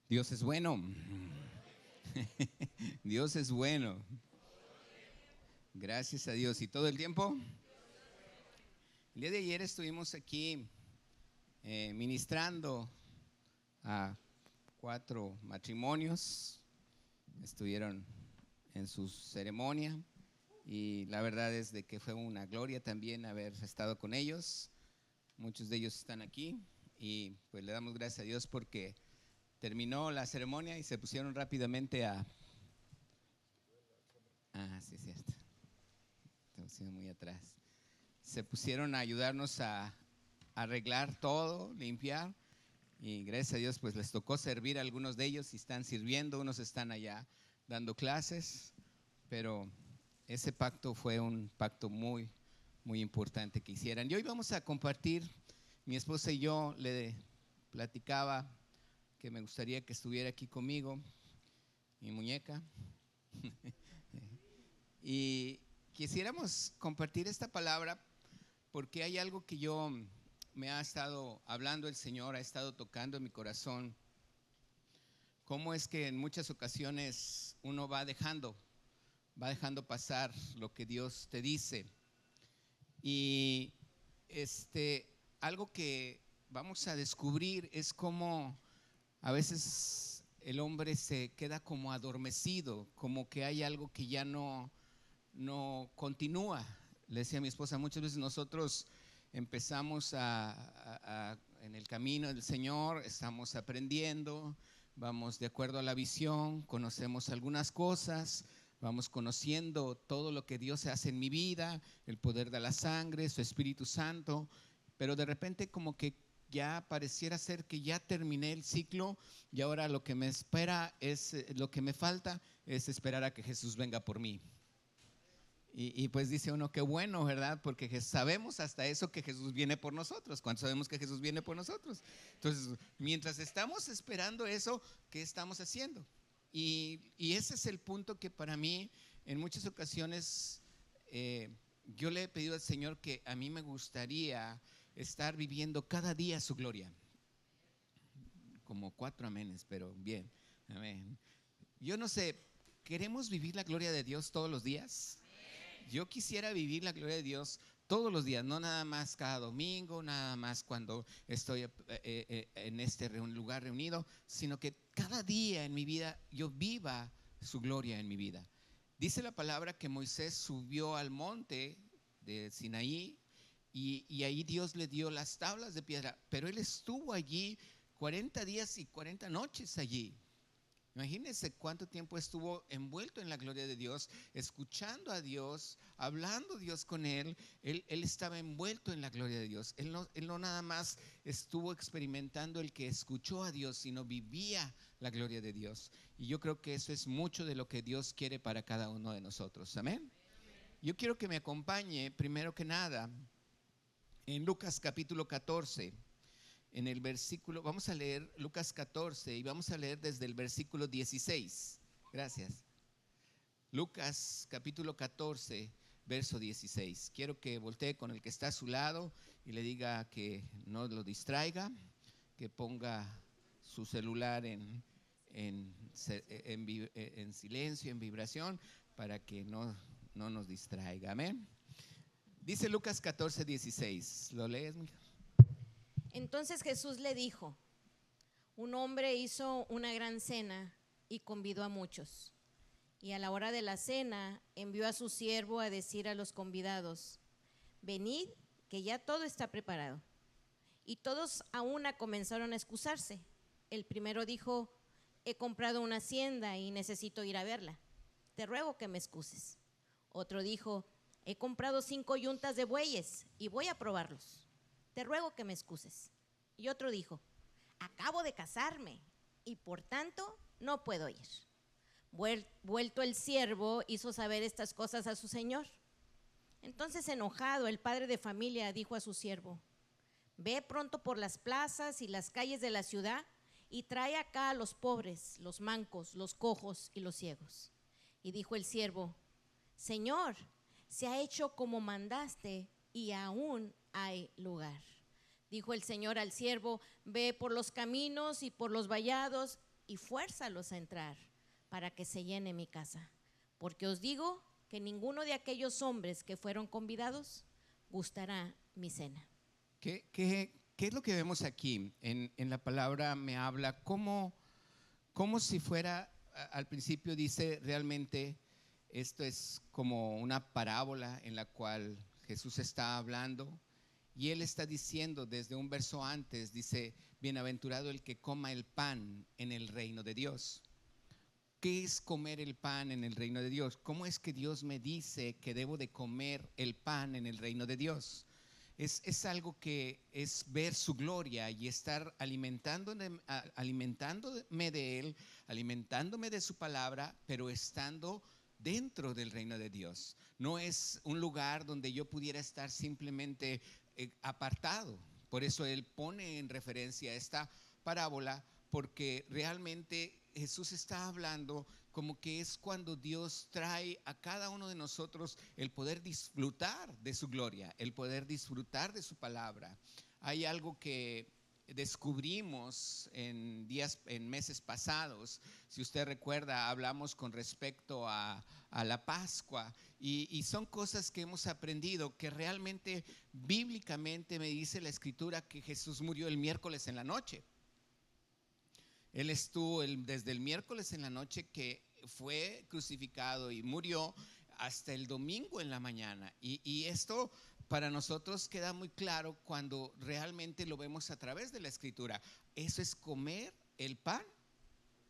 Dios es bueno. Dios es bueno. Gracias a Dios. ¿Y todo el tiempo? El día de ayer estuvimos aquí ministrando a 4 matrimonios. Estuvieron en su ceremonia y la verdad es de que fue una gloria también haber estado con ellos. Muchos de ellos están aquí y pues le damos gracias a Dios porque terminó la ceremonia y se pusieron rápidamente a... sí, es cierto. Se pusieron muy atrás. Se pusieron a ayudarnos a arreglar todo, limpiar. Y gracias a Dios pues les tocó servir a algunos de ellos y están sirviendo, unos están allá dando clases, pero ese pacto fue un pacto muy, muy importante que hicieran. Y hoy vamos a compartir, mi esposa y yo le platicaba que me gustaría que estuviera aquí conmigo, mi muñeca, y quisiéramos compartir esta palabra porque hay algo que yo me ha estado hablando el Señor, ha estado tocando en mi corazón. Cómo es que en muchas ocasiones uno va dejando pasar lo que Dios te dice. Y algo que vamos a descubrir es cómo a veces el hombre se queda como adormecido, como que hay algo que ya no continúa. Le decía a mi esposa, muchas veces nosotros empezamos en el camino del Señor, estamos aprendiendo, vamos de acuerdo a la visión, conocemos algunas cosas, vamos conociendo todo lo que Dios hace en mi vida, el poder de la sangre, su Espíritu Santo, pero de repente como que ya pareciera ser que ya terminé el ciclo y ahora lo que me espera es, lo que me falta es esperar a que Jesús venga por mí. Y pues dice uno, qué bueno, ¿verdad? Porque sabemos hasta eso que Jesús viene por nosotros. ¿Cuándo sabemos que Jesús viene por nosotros? Entonces, mientras estamos esperando eso, ¿qué estamos haciendo? Y ese es el punto que para mí, en muchas ocasiones, yo le he pedido al Señor que a mí me gustaría estar viviendo cada día su gloria. Como 4 amenes, pero bien. Amén. Yo no sé, ¿queremos vivir la gloria de Dios todos los días? Yo quisiera vivir la gloria de Dios todos los días, no nada más cada domingo, nada más cuando estoy en este lugar reunido, sino que cada día en mi vida yo viva su gloria en mi vida. Dice la palabra que Moisés subió al monte de Sinaí y ahí Dios le dio las tablas de piedra, pero él estuvo allí 40 días y 40 noches allí. Imagínense cuánto tiempo estuvo envuelto en la gloria de Dios, escuchando a Dios, hablando Dios con él. Él estaba envuelto en la gloria de Dios. Él no nada más estuvo experimentando el que escuchó a Dios, sino vivía la gloria de Dios. Y yo creo que eso es mucho de lo que Dios quiere para cada uno de nosotros. Amén. Yo quiero que me acompañe, primero que nada, en Lucas capítulo 14. En el versículo, vamos a leer Lucas 14 y vamos a leer desde el versículo 16. Gracias. Lucas capítulo 14, verso 16. Quiero que voltee con el que está a su lado y le diga que no lo distraiga, que ponga su celular en silencio, en vibración, para que no nos distraiga. Amén. Dice Lucas 14, 16. ¿Lo lees, mija? Entonces Jesús le dijo: un hombre hizo una gran cena y convidó a muchos. Y a la hora de la cena envió a su siervo a decir a los convidados: venid, que ya todo está preparado. Y todos a una comenzaron a excusarse. El primero dijo: he comprado una hacienda y necesito ir a verla. Te ruego que me excuses. Otro dijo: he comprado 5 yuntas de bueyes y voy a probarlos. Te ruego que me excuses. Y otro dijo: acabo de casarme y por tanto no puedo ir. Vuelto el siervo hizo saber estas cosas a su señor. Entonces, enojado, el padre de familia dijo a su siervo: ve pronto por las plazas y las calles de la ciudad y trae acá a los pobres, los mancos, los cojos y los ciegos. Y dijo el siervo: Señor, se ha hecho como mandaste y aún hay lugar. Dijo el Señor al siervo: ve por los caminos y por los vallados y fuérzalos a entrar, para que se llene mi casa. Porque os digo que ninguno de aquellos hombres que fueron convidados gustará mi cena. ¿Qué es lo que vemos aquí? En la palabra me habla como si fuera, al principio dice realmente, esto es como una parábola en la cual Jesús está hablando y Él está diciendo desde un verso antes, dice, bienaventurado el que coma el pan en el reino de Dios. ¿Qué es comer el pan en el reino de Dios? ¿Cómo es que Dios me dice que debo de comer el pan en el reino de Dios? Es algo que es ver su gloria y estar alimentándome de Él, alimentándome de su palabra, pero estando dentro del reino de Dios. No es un lugar donde yo pudiera estar simplemente apartado. Por eso Él pone en referencia esta parábola, porque realmente Jesús está hablando como que es cuando Dios trae a cada uno de nosotros el poder disfrutar de su gloria, el poder disfrutar de su palabra. Hay algo que descubrimos en meses pasados. Si usted recuerda, hablamos con respecto a la Pascua y son cosas que hemos aprendido que realmente bíblicamente me dice la Escritura que Jesús murió el miércoles en la noche. Él estuvo desde el miércoles en la noche que fue crucificado y murió hasta el domingo en la mañana. Y esto para nosotros queda muy claro cuando realmente lo vemos a través de la Escritura. Eso es comer el pan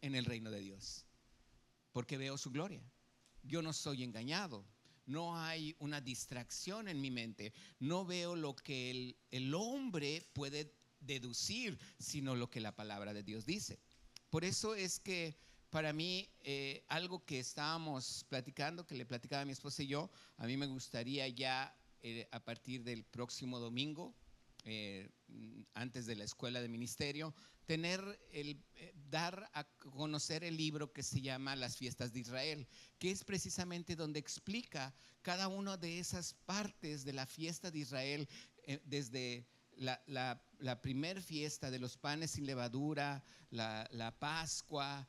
en el reino de Dios, porque veo su gloria. Yo no soy engañado. No hay una distracción en mi mente. No veo lo que el hombre puede deducir, sino lo que la palabra de Dios dice. Por eso es que para mí algo que estábamos platicando, que le platicaba a mi esposa y yo, a mí me gustaría ya a partir del próximo domingo, antes de la escuela de ministerio, dar a conocer el libro que se llama Las Fiestas de Israel, que es precisamente donde explica cada una de esas partes de la fiesta de Israel, desde la primer fiesta de los panes sin levadura, la Pascua,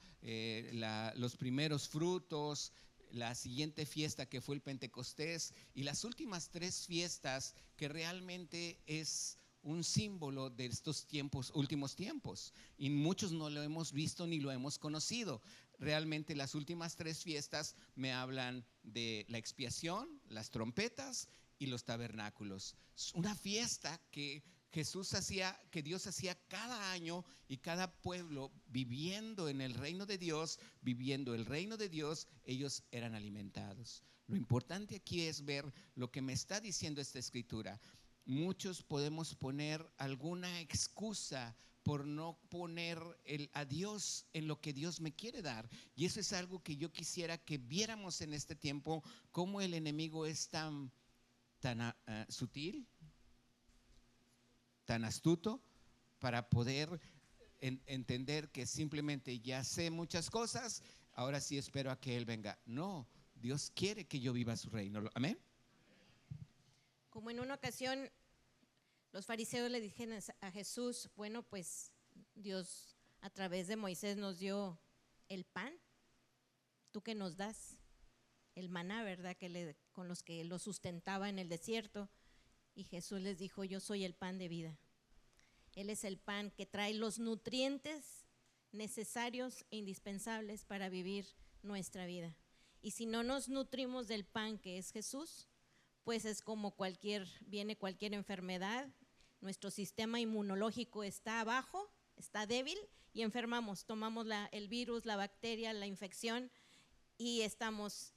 los primeros frutos, la siguiente fiesta que fue el Pentecostés y las últimas 3 fiestas que realmente es un símbolo de estos últimos tiempos, y muchos no lo hemos visto ni lo hemos conocido. Realmente las últimas 3 fiestas me hablan de la expiación, las trompetas y los tabernáculos. Una fiesta que Jesús hacía, que Dios hacía cada año, y cada pueblo viviendo en el reino de Dios, viviendo el reino de Dios, ellos eran alimentados. Lo importante aquí es ver lo que me está diciendo esta escritura. Muchos podemos poner alguna excusa por no poner a Dios en lo que Dios me quiere dar, y eso es algo que yo quisiera que viéramos en este tiempo, cómo el enemigo es tan sutil, tan astuto, para poder entender que simplemente ya sé muchas cosas, ahora sí espero a que Él venga. No, Dios quiere que yo viva su reino. Amén. Como en una ocasión los fariseos le dijeron a Jesús, bueno, pues Dios a través de Moisés nos dio el pan, ¿tú qué nos das? El maná, ¿verdad? Con los que lo sustentaba en el desierto. Y Jesús les dijo, yo soy el pan de vida. Él es el pan que trae los nutrientes necesarios e indispensables para vivir nuestra vida. Y si no nos nutrimos del pan que es Jesús, pues es como viene cualquier enfermedad, nuestro sistema inmunológico está abajo, está débil y enfermamos, tomamos el virus, la bacteria, la infección y estamos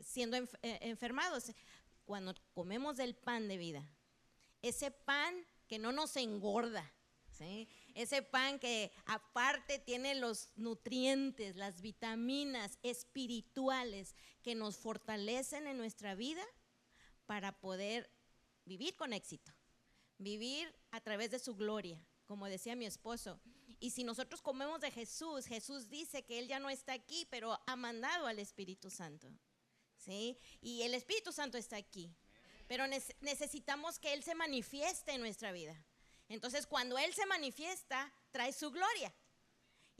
siendo enfermados. Cuando comemos del pan de vida, ese pan que no nos engorda, ¿sí? Ese pan que aparte tiene los nutrientes, las vitaminas espirituales que nos fortalecen en nuestra vida para poder vivir con éxito, vivir a través de su gloria, como decía mi esposo. Y si nosotros comemos de Jesús, Jesús dice que Él ya no está aquí, pero ha mandado al Espíritu Santo, ¿sí? Y el Espíritu Santo está aquí, pero necesitamos que Él se manifieste en nuestra vida. Entonces, cuando Él se manifiesta, trae su gloria.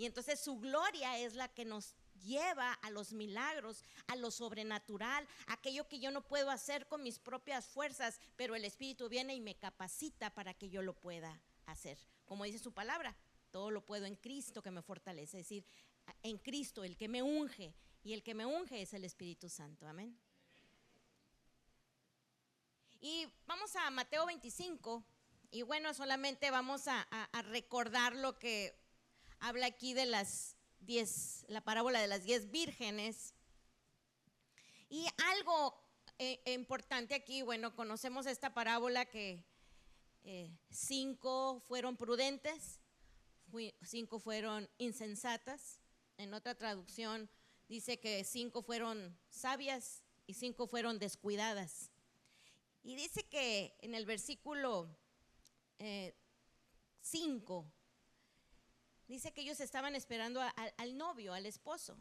Y entonces su gloria es la que nos lleva a los milagros, a lo sobrenatural, aquello que yo no puedo hacer con mis propias fuerzas, pero el Espíritu viene y me capacita para que yo lo pueda hacer. Como dice su palabra, todo lo puedo en Cristo que me fortalece. Es decir, en Cristo, el que me unge, y el que me unge es el Espíritu Santo. Amén. Y vamos a Mateo 25, y bueno, solamente vamos a recordar lo que habla aquí de las 10, la parábola de las 10 vírgenes. Y algo importante aquí, bueno, conocemos esta parábola que 5 fueron prudentes, 5 fueron insensatas. En otra traducción dice que 5 fueron sabias y 5 fueron descuidadas. Y dice que en el versículo 5, dice que ellos estaban esperando al novio, al esposo.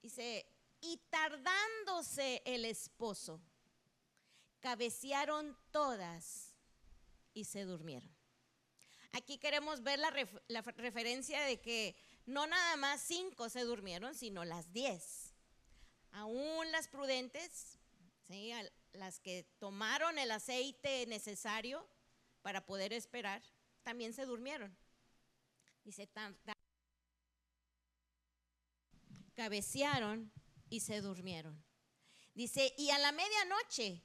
Dice, y tardándose el esposo, cabecearon todas y se durmieron. Aquí queremos ver la referencia de que no nada más 5 se durmieron, sino las 10. Aún las prudentes, ¿sí?, las que tomaron el aceite necesario para poder esperar, también se durmieron. Dice, cabecearon y se durmieron. Dice, y a la medianoche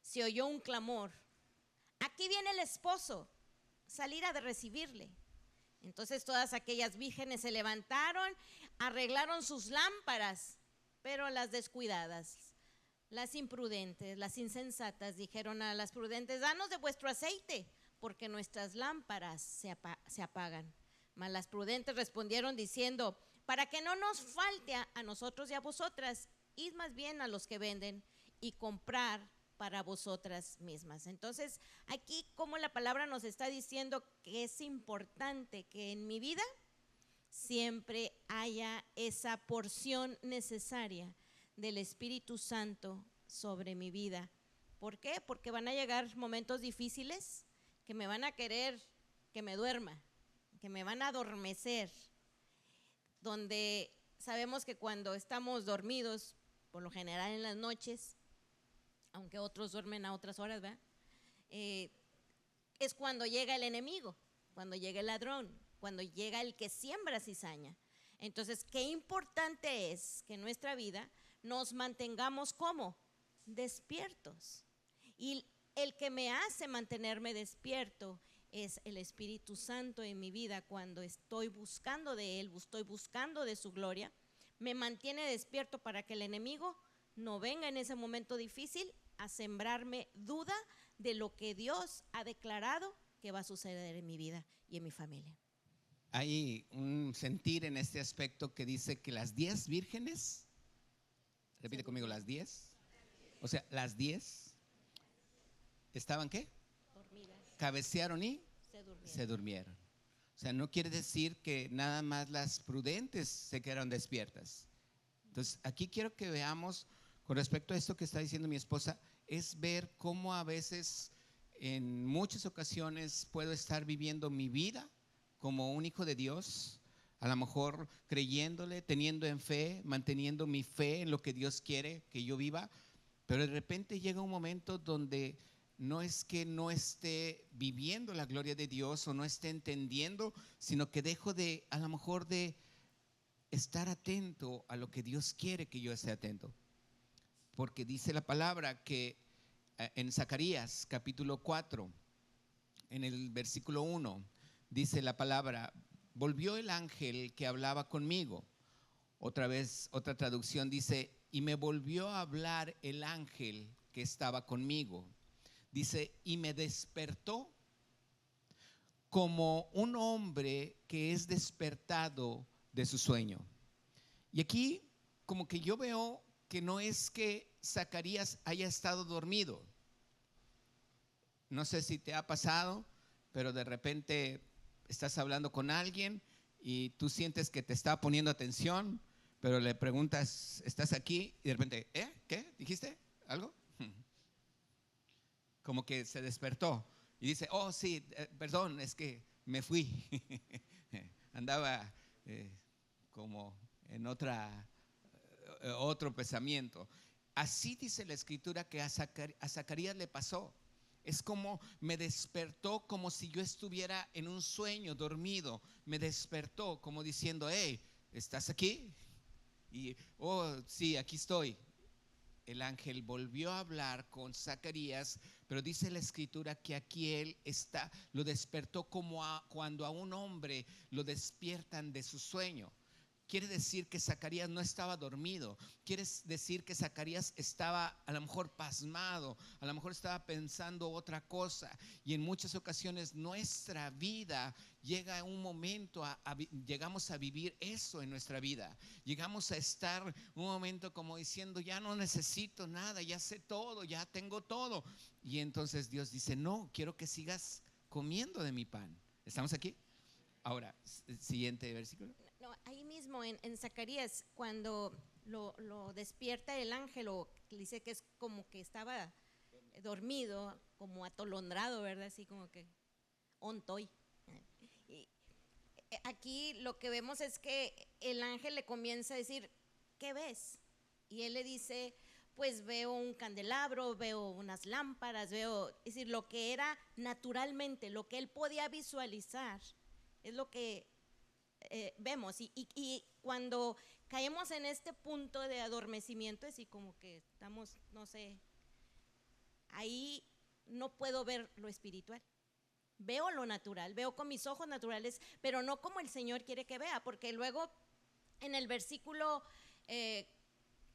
se oyó un clamor: aquí viene el esposo, salir a recibirle. Entonces todas aquellas vírgenes se levantaron, arreglaron sus lámparas, pero las descuidadas, las imprudentes, las insensatas, dijeron a las prudentes: danos de vuestro aceite, porque nuestras lámparas se apagan. Mas las prudentes respondieron diciendo: para que no nos falte a nosotros y a vosotras, id más bien a los que venden y comprar para vosotras mismas. Entonces, aquí como la palabra nos está diciendo que es importante que en mi vida siempre haya esa porción necesaria del Espíritu Santo sobre mi vida. ¿Por qué? Porque van a llegar momentos difíciles que me van a querer que me duerma, que me van a adormecer, donde sabemos que cuando estamos dormidos, por lo general en las noches, aunque otros duermen a otras horas, ¿verdad? Es cuando llega el enemigo, cuando llega el ladrón, cuando llega el que siembra cizaña. Entonces, qué importante es que en nuestra vida nos mantengamos como despiertos. Y el que me hace mantenerme despierto es el Espíritu Santo en mi vida. Cuando estoy buscando de Él, estoy buscando de su gloria, me mantiene despierto para que el enemigo no venga en ese momento difícil a sembrarme duda de lo que Dios ha declarado que va a suceder en mi vida y en mi familia. Hay un sentir en este aspecto que dice que las 10 vírgenes, repite conmigo, las 10, o sea, las 10 estaban ¿qué? Dormidas. Cabecearon y se durmieron. O sea, no quiere decir que nada más las prudentes se quedaron despiertas. Entonces, aquí quiero que veamos, con respecto a esto que está diciendo mi esposa, es ver cómo a veces, en muchas ocasiones, puedo estar viviendo mi vida como un hijo de Dios, a lo mejor creyéndole, teniendo en fe, manteniendo mi fe en lo que Dios quiere que yo viva, pero de repente llega un momento donde no es que no esté viviendo la gloria de Dios o no esté entendiendo, sino que dejo de, a lo mejor, de estar atento a lo que Dios quiere que yo esté atento. Porque dice la palabra que en Zacarías capítulo 4, en el versículo 1, dice la palabra: volvió el ángel que hablaba conmigo. Otra vez, otra traducción dice: y me volvió a hablar el ángel que estaba conmigo. Dice: y me despertó como un hombre que es despertado de su sueño. Y aquí como que yo veo que no es que Zacarías haya estado dormido. No sé si te ha pasado, pero de repente estás hablando con alguien y tú sientes que te está poniendo atención, pero le preguntas: ¿estás aquí? Y de repente, ¿qué? ¿Dijiste algo? Como que se despertó y dice: oh sí, perdón, es que me fui. Andaba como en otro pensamiento. Así dice la escritura que a Zacarías le pasó. Es como me despertó, como si yo estuviera en un sueño dormido. Me despertó como diciendo: hey, ¿estás aquí? Y oh, sí, aquí estoy. El ángel volvió a hablar con Zacarías, pero dice la escritura que aquí él lo despertó como cuando a un hombre lo despiertan de su sueño. Quiere decir que Zacarías no estaba dormido. Quiere decir que Zacarías estaba a lo mejor pasmado, a lo mejor estaba pensando otra cosa. Y en muchas ocasiones nuestra vida llega a un momento, llegamos a vivir eso en nuestra vida. Llegamos a estar un momento como diciendo: ya no necesito nada, ya sé todo, ya tengo todo. Y entonces Dios dice: no, quiero que sigas comiendo de mi pan. ¿Estamos aquí? Ahora, siguiente versículo. No, ahí mismo en Zacarías, cuando lo despierta el ángel, o dice que es como que estaba dormido, como atolondrado, ¿verdad? Así como que ontoy. Y aquí lo que vemos es que el ángel le comienza a decir: ¿qué ves? Y él le dice: pues veo un candelabro, veo unas lámparas, es decir, lo que era naturalmente, lo que él podía visualizar, es lo que vemos. Y cuando caemos en este punto de adormecimiento, es así como que estamos, no sé, ahí no puedo ver lo espiritual. Veo lo natural, veo con mis ojos naturales, pero no como el Señor quiere que vea, porque luego en el versículo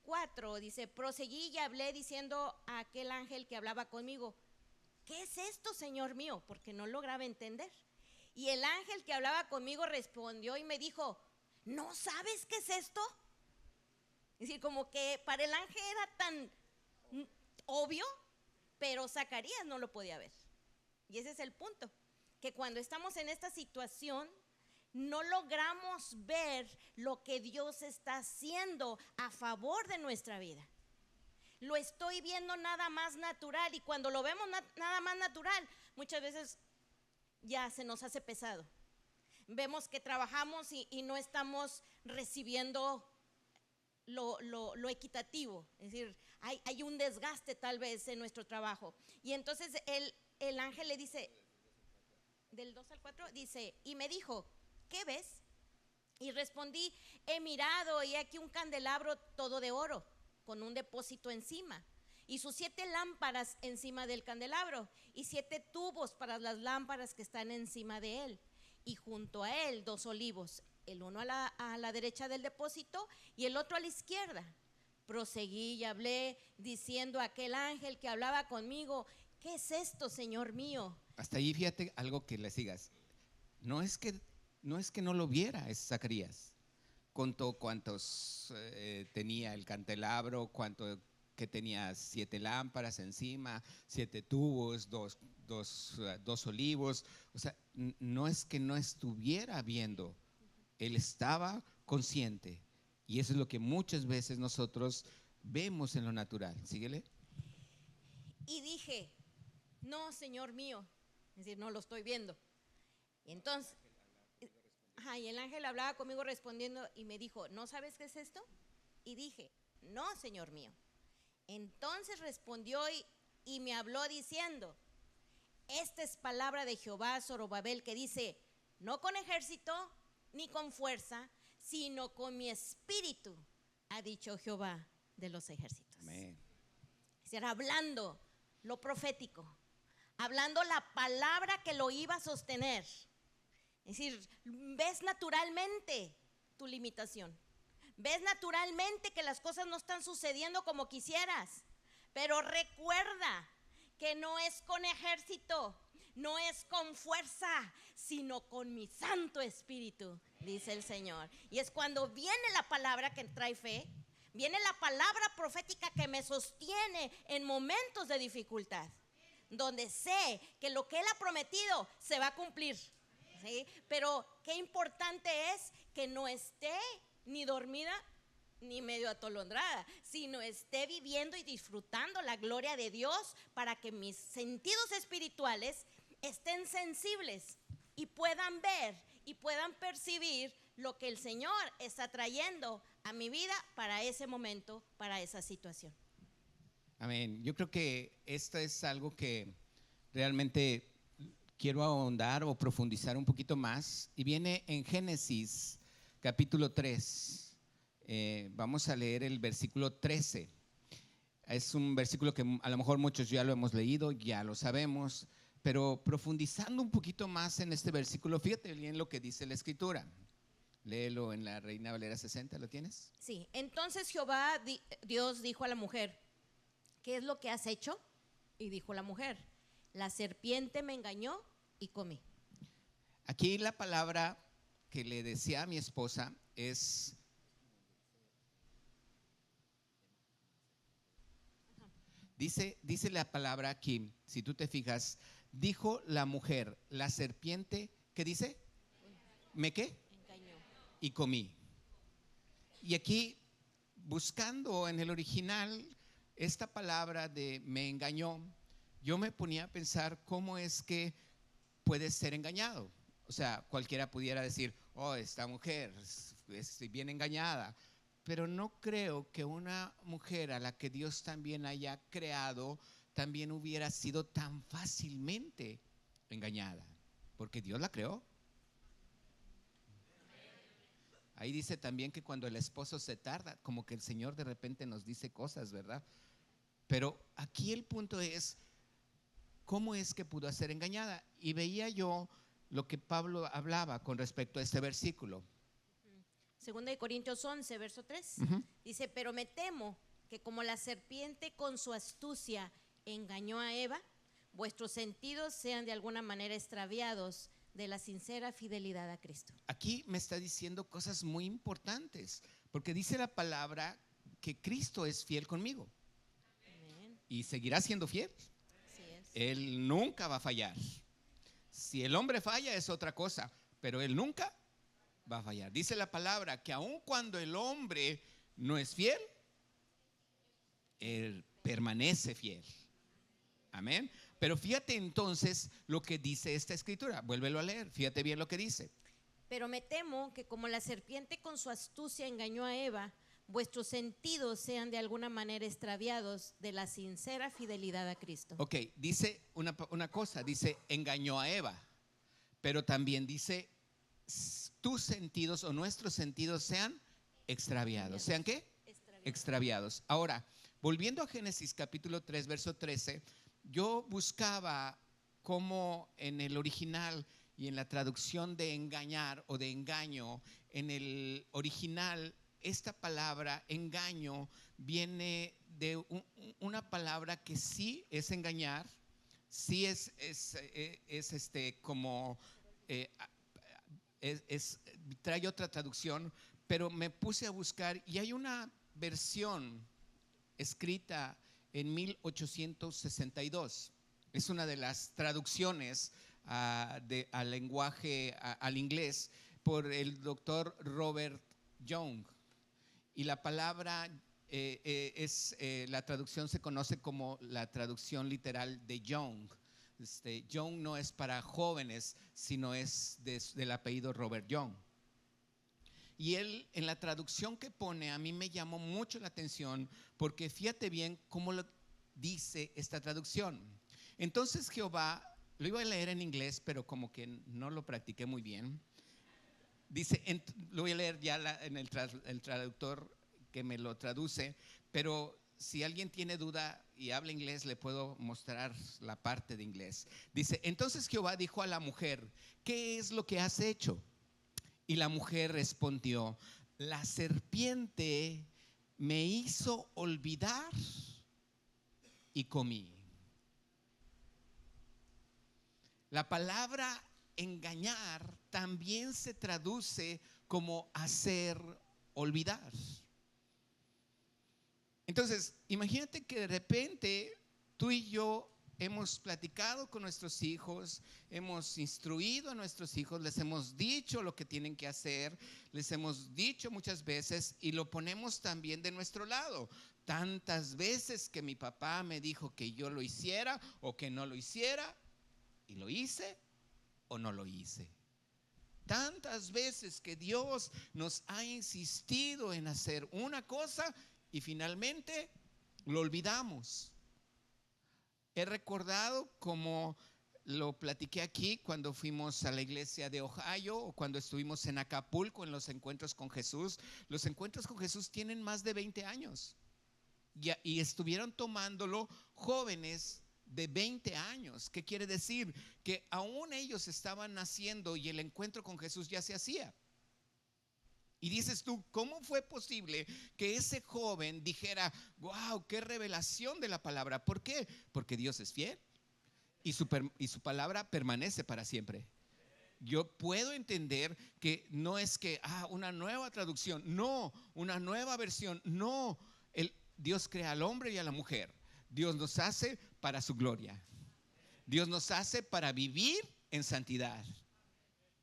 4 dice: proseguí y hablé diciendo a aquel ángel que hablaba conmigo: ¿qué es esto, Señor mío? Porque no lograba entender. Y el ángel que hablaba conmigo respondió y me dijo: ¿no sabes qué es esto? Es decir, como que para el ángel era tan obvio, pero Zacarías no lo podía ver. Y ese es el punto, que cuando estamos en esta situación no logramos ver lo que Dios está haciendo a favor de nuestra vida. Lo estoy viendo nada más natural, y cuando lo vemos nada más natural, muchas veces ya se nos hace pesado. Vemos que trabajamos y no estamos recibiendo lo equitativo. Es decir, hay un desgaste tal vez en nuestro trabajo. Y entonces el ángel le dice, del 2 al 4, dice: y me dijo: ¿qué ves? Y respondí: he mirado y aquí un candelabro todo de oro, con un depósito encima, y sus 7 lámparas encima del candelabro, y 7 tubos para las lámparas que están encima de él, y junto a él 2 olivos, el uno a la derecha del depósito y el otro a la izquierda. Proseguí y hablé diciendo a aquel ángel que hablaba conmigo: ¿qué es esto, Señor mío? Hasta ahí fíjate algo que le sigas. No es que no lo viera, es Zacarías. Contó cuántos tenía el candelabro, cuánto que tenía 7 lámparas encima, 7 tubos, dos olivos. O sea, no es que no estuviera viendo, él estaba consciente. Y eso es lo que muchas veces nosotros vemos en lo natural. Síguele. Y dije: no, Señor mío, es decir, no lo estoy viendo. Y entonces, y el ángel hablaba conmigo respondiendo y me dijo: ¿no sabes qué es esto? Y dije: no, Señor mío. Entonces respondió y me habló diciendo: esta es palabra de Jehová, Zorobabel, que dice: no con ejército ni con fuerza, sino con mi espíritu, ha dicho Jehová de los ejércitos. Amén. Es decir, hablando lo profético, hablando la palabra que lo iba a sostener. Es decir, ves naturalmente tu limitación, ves naturalmente que las cosas no están sucediendo como quisieras, pero recuerda que no es con ejército, no es con fuerza, sino con mi Santo Espíritu, dice el Señor. Y es cuando viene la palabra que trae fe, viene la palabra profética que me sostiene en momentos de dificultad, donde sé que lo que Él ha prometido se va a cumplir, ¿sí? Pero qué importante es que no esté ni dormida ni medio atolondrada, sino esté viviendo y disfrutando la gloria de Dios, para que mis sentidos espirituales estén sensibles y puedan ver y puedan percibir lo que el Señor está trayendo a mi vida para ese momento, para esa situación. Amén. Yo creo que esto es algo que realmente quiero ahondar o profundizar un poquito más. Y viene en Génesis capítulo 3. Vamos a leer el versículo 13. Es un versículo que a lo mejor muchos ya lo hemos leído, ya lo sabemos, pero profundizando un poquito más en este versículo, fíjate bien lo que dice la Escritura. Léelo en la Reina Valera 60, ¿lo tienes? Sí, entonces Jehová, Dios dijo a la mujer, ¿qué es lo que has hecho? Y dijo la mujer, la serpiente me engañó y comí. Aquí la palabra que le decía a mi esposa es... Dice la palabra aquí, si tú te fijas, dijo la mujer, la serpiente, ¿qué dice? ¿Me qué? Engañó. Y comí. Y aquí, buscando en el original esta palabra de me engañó, yo me ponía a pensar cómo es que puedes ser engañado. O sea, cualquiera pudiera decir, oh, esta mujer es bien engañada. Pero no creo que una mujer a la que Dios también haya creado también hubiera sido tan fácilmente engañada, porque Dios la creó. Ahí dice también que cuando el esposo se tarda, como que el Señor de repente nos dice cosas, ¿verdad? Pero aquí el punto es, ¿cómo es que pudo ser engañada? Y veía yo lo que Pablo hablaba con respecto a este versículo. Segunda de Corintios 11, verso 3. Dice, pero me temo que como la serpiente con su astucia engañó a Eva, vuestros sentidos sean de alguna manera extraviados de la sincera fidelidad a Cristo. Aquí me está diciendo cosas muy importantes, porque dice la palabra que Cristo es fiel conmigo. Amén. Y seguirá siendo fiel. Así es. Él nunca va a fallar. Si el hombre falla es otra cosa, pero él nunca va a fallar. Dice la palabra que aun cuando el hombre no es fiel, él permanece fiel. Amén. Pero fíjate entonces lo que dice esta escritura. Vuélvelo a leer. Fíjate bien lo que dice. Pero me temo que como la serpiente con su astucia engañó a Eva, vuestros sentidos sean de alguna manera extraviados de la sincera fidelidad a Cristo. Ok, dice una cosa, dice engañó a Eva, pero también dice tus sentidos o nuestros sentidos sean extraviados. ¿Sean qué? Extraviados. Ahora, volviendo a Génesis capítulo 3, verso 13, yo buscaba cómo en el original y en la traducción de engañar o de engaño, en el original esta palabra engaño viene de una palabra que sí es engañar, sí trae otra traducción, pero me puse a buscar y hay una versión escrita en 1862. Es una de las traducciones al lenguaje, al inglés, por el doctor Robert Young. Y la palabra la traducción se conoce como la traducción literal de Young. Young no es para jóvenes, sino es del apellido Robert Young. Y él, en la traducción que pone, a mí me llamó mucho la atención, porque fíjate bien cómo lo dice esta traducción. Entonces Jehová, lo iba a leer en inglés, pero como que no lo practiqué muy bien. Dice, lo voy a leer ya en el traductor que me lo traduce, pero si alguien tiene duda y habla inglés, le puedo mostrar la parte de inglés. Dice, entonces Jehová dijo a la mujer, ¿qué es lo que has hecho? Y la mujer respondió, la serpiente me hizo olvidar y comí. La palabra engañar también se traduce como hacer olvidar. Entonces, imagínate que de repente tú y yo hemos platicado con nuestros hijos, hemos instruido a nuestros hijos, les hemos dicho lo que tienen que hacer, les hemos dicho muchas veces y lo ponemos también de nuestro lado. Tantas veces que mi papá me dijo que yo lo hiciera o que no lo hiciera, y lo hice o no lo hice. tantas veces que Dios nos ha insistido en hacer una cosa y finalmente lo olvidamos. He recordado como lo platiqué aquí cuando fuimos a la iglesia de Ohio o cuando estuvimos en Acapulco en los encuentros con Jesús. Los encuentros con Jesús tienen más de 20 años y estuvieron tomándolo jóvenes de 20 años. ¿Qué quiere decir? Que aún ellos estaban naciendo y el encuentro con Jesús ya se hacía. Y dices tú, ¿cómo fue posible que ese joven dijera, wow, qué revelación de la palabra? ¿Por qué? Porque Dios es fiel y su palabra permanece para siempre. Yo puedo entender que no es que una nueva traducción, no, una nueva versión, no. Dios crea al hombre y a la mujer. Dios nos hace para su gloria. Dios nos hace para vivir en santidad.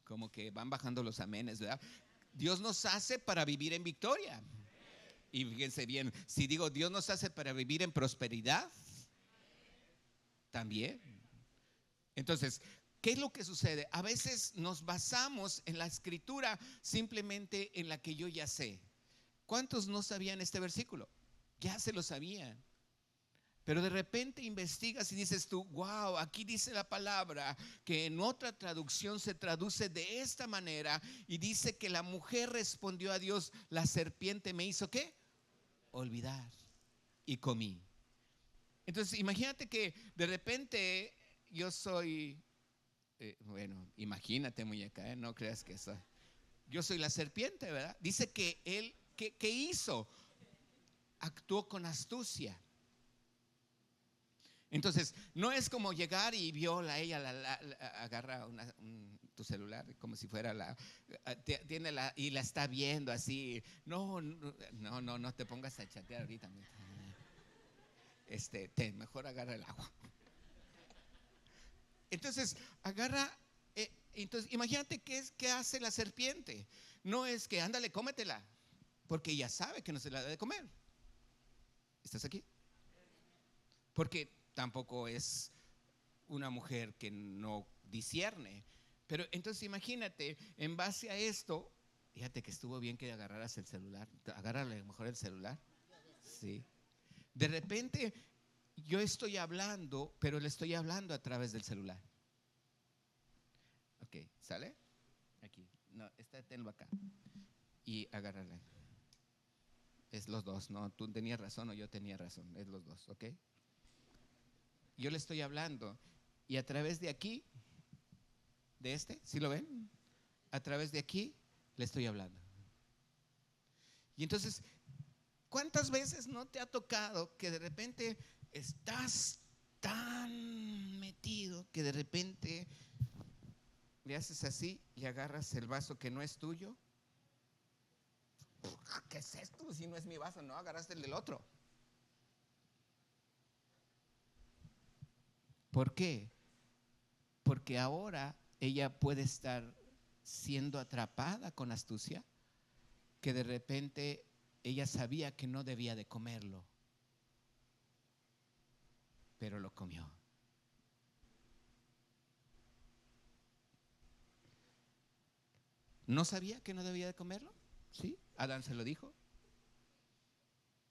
Como que van bajando los amenes, ¿verdad? Dios nos hace para vivir en victoria. Y fíjense bien, si digo Dios nos hace para vivir en prosperidad, también. Entonces, ¿qué es lo que sucede? A veces nos basamos en la escritura simplemente en la que yo ya sé. ¿Cuántos no sabían este versículo? Ya se lo sabían. Pero de repente investigas y dices tú, wow, aquí dice la palabra que en otra traducción se traduce de esta manera y dice que la mujer respondió a Dios, la serpiente me hizo ¿qué? Olvidar y comí. Entonces imagínate que de repente yo soy, bueno, imagínate muñeca, no creas que soy. Yo soy la serpiente, ¿verdad? Dice que él, ¿qué hizo? Actuó con astucia. Entonces, no es como llegar y viola ella, agarra tu celular como si fuera tiene y la está viendo así. No te pongas a chatear ahorita. Mejor agarra el agua. Entonces, entonces, imagínate qué hace la serpiente. No es que ándale, cómetela, porque ella sabe que no se la debe de comer. ¿Estás aquí? Porque tampoco es una mujer que no discierne. Pero entonces imagínate, en base a esto, fíjate que estuvo bien que agarraras el celular. Agárrale mejor el celular. Sí. De repente yo estoy hablando, pero le estoy hablando a través del celular. Ok, ¿sale? Aquí. No, tenlo acá. Y agárrale. Es los dos, no, tú tenías razón o yo tenía razón, es los dos, ¿ok? Yo le estoy hablando y a través de aquí, ¿sí lo ven? A través de aquí le estoy hablando. Y entonces, ¿cuántas veces no te ha tocado que de repente estás tan metido que de repente le haces así y agarras el vaso que no es tuyo? ¿Qué es esto? Si no es mi vaso, no, agarraste el del otro. ¿Por qué? Porque ahora ella puede estar siendo atrapada con astucia, que de repente ella sabía que no debía de comerlo, pero lo comió. ¿No sabía que no debía de comerlo? Sí, Adán se lo dijo.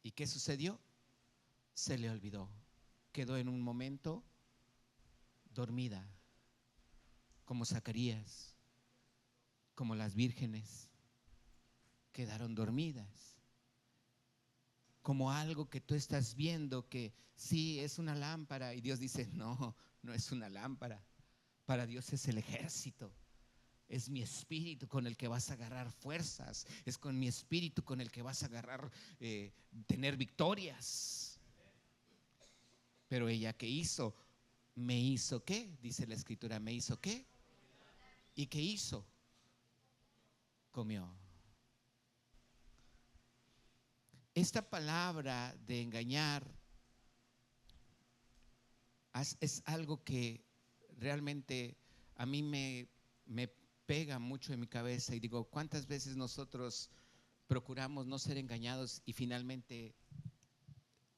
¿Y qué sucedió? Se le olvidó. Quedó en un momento dormida, como Zacarías, como las vírgenes, quedaron dormidas. Como algo que tú estás viendo que sí es una lámpara y Dios dice, no, no es una lámpara. Para Dios es el ejército. Es mi espíritu con el que vas a agarrar fuerzas. Es con mi espíritu con el que vas a agarrar, tener victorias. Pero ella, ¿qué hizo? ¿Me hizo qué? Dice la escritura, ¿me hizo qué? ¿Y qué hizo? Comió. Esta palabra de engañar es algo que realmente a mí me pega mucho en mi cabeza y digo, ¿cuántas veces nosotros procuramos no ser engañados y finalmente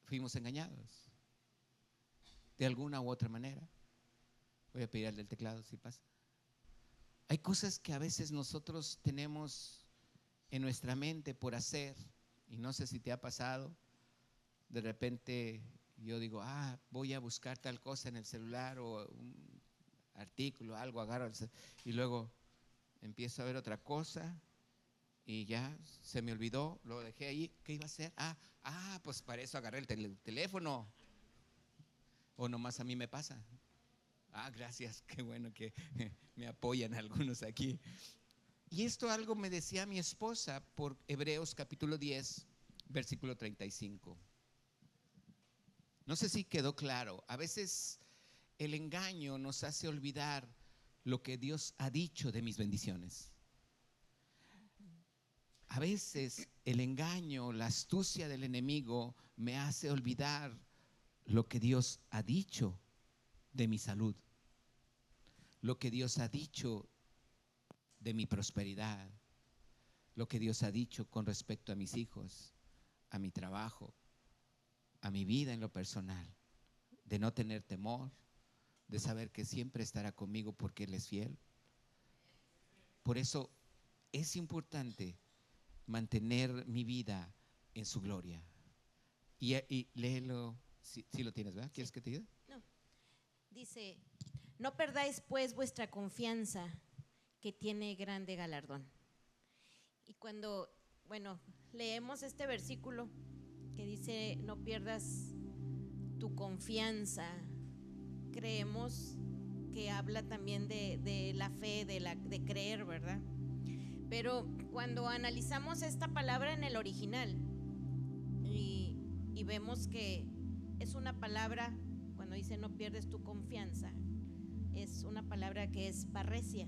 fuimos engañados? De alguna u otra manera. Voy a pedir al del teclado si pasa. Hay cosas que a veces nosotros tenemos en nuestra mente por hacer, y no sé si te ha pasado. De repente yo digo, voy a buscar tal cosa en el celular o un artículo, algo, agarro y luego empiezo a ver otra cosa y ya se me olvidó, lo dejé ahí. ¿Qué iba a hacer? Pues para eso agarré el teléfono. O nomás a mí me pasa. Gracias, qué bueno que me apoyan algunos aquí. Y esto algo me decía mi esposa por Hebreos capítulo 10, versículo 35. No sé si quedó claro. A veces el engaño nos hace olvidar lo que Dios ha dicho de mis bendiciones. A veces el engaño, la astucia del enemigo me hace olvidar lo que Dios ha dicho de mi salud, lo que Dios ha dicho de mi prosperidad, lo que Dios ha dicho con respecto a mis hijos, a mi trabajo, a mi vida en lo personal, de no tener temor, de saber que siempre estará conmigo porque Él es fiel. Por eso es importante mantener mi vida en su gloria. Y léelo, si lo tienes, ¿verdad? ¿Quieres que te diga? No. Dice, no perdáis pues vuestra confianza, que tiene grande galardón. Y cuando, leemos este versículo que dice, no pierdas tu confianza, creemos que habla también de la fe, de creer, ¿verdad? Pero cuando analizamos esta palabra en el original y vemos que es una palabra, cuando dice no pierdes tu confianza, es una palabra que es parresia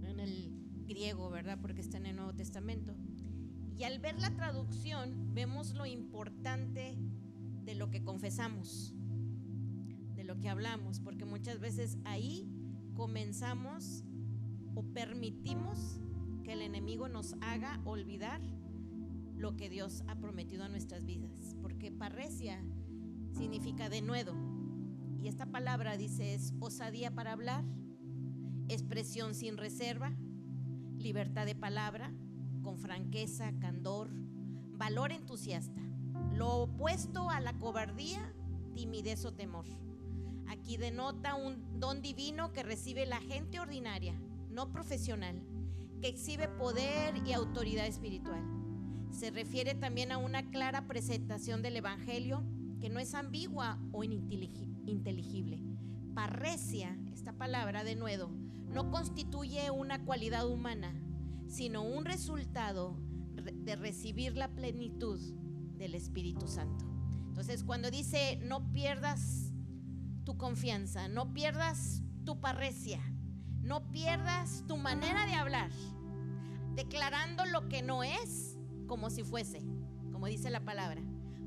en el griego, ¿verdad? Porque está en el Nuevo Testamento. Y al ver la traducción vemos lo importante de lo que confesamos, de lo que hablamos, porque muchas veces ahí comenzamos o permitimos que el enemigo nos haga olvidar lo que Dios ha prometido a nuestras vidas, porque parresia significa denuedo, y esta palabra dice es osadía para hablar, expresión sin reserva, libertad de palabra, con franqueza, candor, valor entusiasta, lo opuesto a la cobardía, timidez o temor. Aquí denota un don divino que recibe la gente ordinaria, no profesional, que exhibe poder y autoridad espiritual. Se refiere también a una clara presentación del evangelio que no es ambigua o ininteligible. Parresia, esta palabra de nuevo, no constituye una cualidad humana, sino un resultado de recibir la plenitud del Espíritu Santo. Entonces, cuando dice no pierdas tu confianza, no pierdas tu parresia, no pierdas tu manera de hablar, declarando lo que no es como si fuese, como dice la palabra,